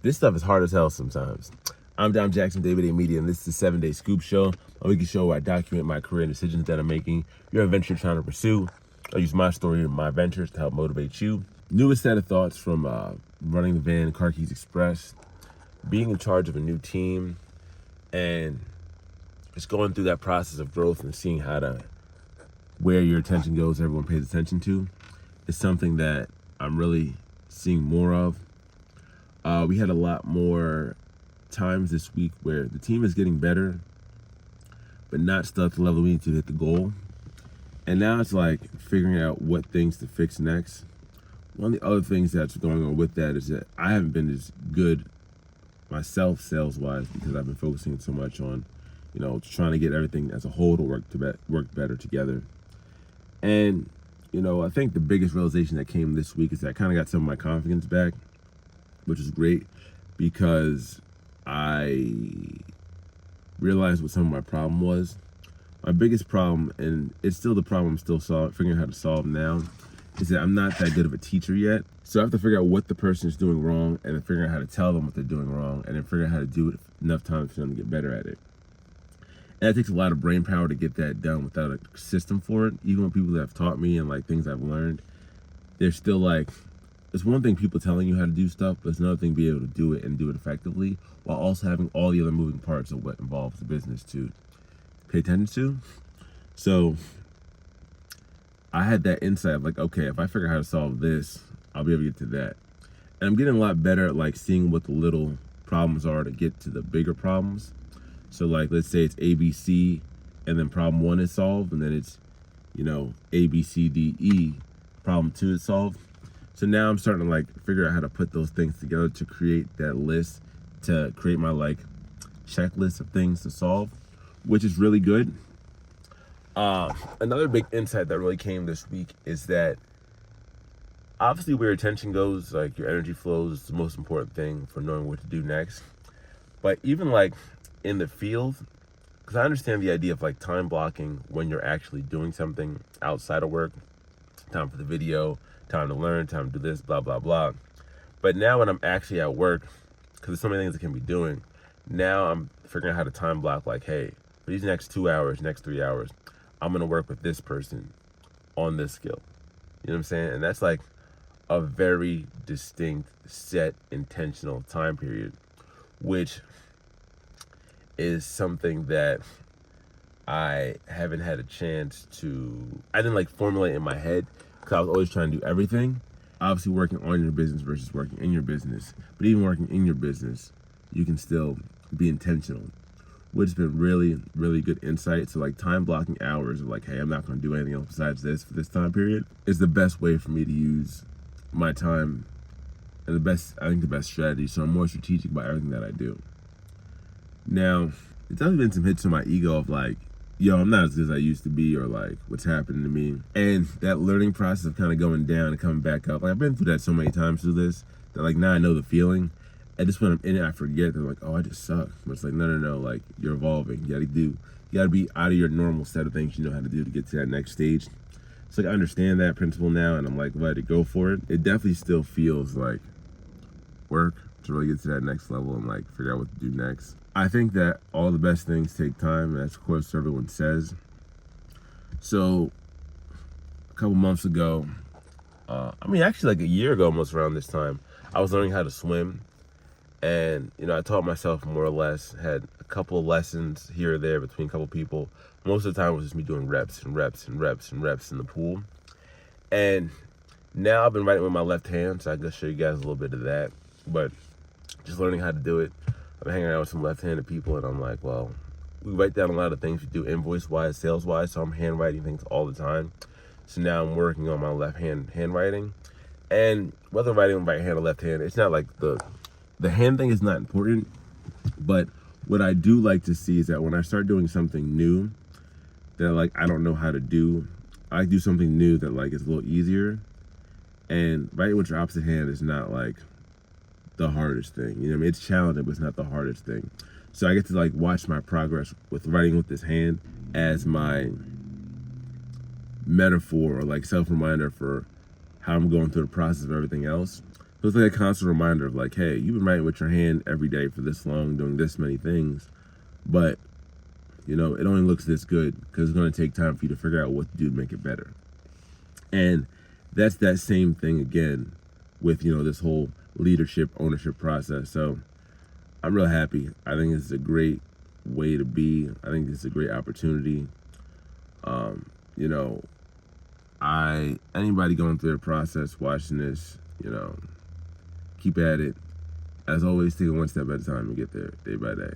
This stuff is hard as hell sometimes. I'm Dom Jackson, David A. Media, and this is the 7-Day Scoop Show, a weekly show where I document my career and decisions that I'm making, your adventure trying to pursue. I use my story and my ventures to help motivate you. Newest set of thoughts from running the van, Car Keys Express, being in charge of a new team, and just going through that process of growth and seeing where your attention goes, everyone pays attention to, is something that I'm really seeing more of. We had a lot more times this week where the team is getting better, but not still at the level we need to hit the goal. And now it's like figuring out what things to fix next. One of the other things that's going on with that is that I haven't been as good myself sales-wise because I've been focusing so much on, trying to get everything as a whole to work better together. And, I think the biggest realization that came this week is that I kind of got some of my confidence back, which is great because I realized what some of my problem was. My biggest problem, and it's still the problem I'm still figuring out how to solve now, is that I'm not that good of a teacher yet. So I have to figure out what the person is doing wrong and then figure out how to tell them what they're doing wrong and then figure out how to do it enough times for them to get better at it. And it takes a lot of brain power to get that done without a system for it. Even when people that have taught me and like things I've learned, they're still like, it's one thing people telling you how to do stuff, but it's another thing being able to do it and do it effectively while also having all the other moving parts of what involves the business to pay attention to. So I had that insight of like, okay, if I figure out how to solve this, I'll be able to get to that. And I'm getting a lot better at like seeing what the little problems are to get to the bigger problems. So like, let's say it's A, B, C, and then problem 1 is solved, and then it's, A, B, C, D, E, problem 2 is solved. So now I'm starting to like figure out how to put those things together to create that list, to create my like checklist of things to solve, which is really good. Another big insight that really came this week is that obviously where attention goes, like your energy flows, is the most important thing for knowing what to do next. But even like in the field, because I understand the idea of like time blocking when you're actually doing something outside of work, time for the video, time to learn, time to do this, blah, blah, blah. But now when I'm actually at work, because there's so many things I can be doing, now I'm figuring out how to time block like, hey, for these next 2 hours, next 3 hours, I'm going to work with this person on this skill. You know what I'm saying? And that's like a very distinct, set, intentional time period, which is something that I haven't had a chance I didn't like formulate in my head because I was always trying to do everything. Obviously working on your business versus working in your business. But even working in your business, you can still be intentional, which has been really, really good insight. So like time blocking hours of like, hey, I'm not going to do anything else besides this for this time period is the best way for me to use my time and the best strategy. So I'm more strategic about everything that I do. Now, it's definitely been some hits to my ego of like, yo, I'm not as good as I used to be, or like what's happening to me. And that learning process of kind of going down and coming back up. Like I've been through that so many times through this that like now I know the feeling. And just when I'm in it, I forget that like, oh, I just suck. But it's like, no, like you're evolving. You gotta be out of your normal set of things you know how to do to get to that next stage. So like I understand that principle now, and I'm like, let it go for it. It definitely still feels like work to really get to that next level and like figure out what to do next. I think that all the best things take time, and that's of course what everyone says. So a couple months ago, actually like a year ago almost around this time, I was learning how to swim. And, I taught myself more or less, had a couple of lessons here or there between a couple people. Most of the time it was just me doing reps and reps and reps and reps in the pool. And now I've been writing with my left hand, so I can show you guys a little bit of that. But just learning how to do it. I've been hanging out with some left-handed people, and I'm like, well, we write down a lot of things we do invoice-wise, sales-wise, so I'm handwriting things all the time. So now I'm working on my left hand handwriting. And whether writing with right hand or left hand, it's not like the hand thing is not important, but what I do like to see is that when I start doing something new that like I don't know how to do, I do something new that like is a little easier. And writing with your opposite hand is not like the hardest thing. It's challenging, but it's not the hardest thing. So I get to like watch my progress with writing with this hand as my metaphor or like self-reminder for how I'm going through the process of everything else. So it's like a constant reminder of like, hey, you've been writing with your hand every day for this long, doing this many things, but it only looks this good because it's going to take time for you to figure out what to do to make it better. And that's that same thing again with this whole leadership ownership process. So I'm real happy. I think it's a great way to be. I think it's a great opportunity. Anybody going through the process watching this, keep at it. As always, take it one step at a time and get there day by day.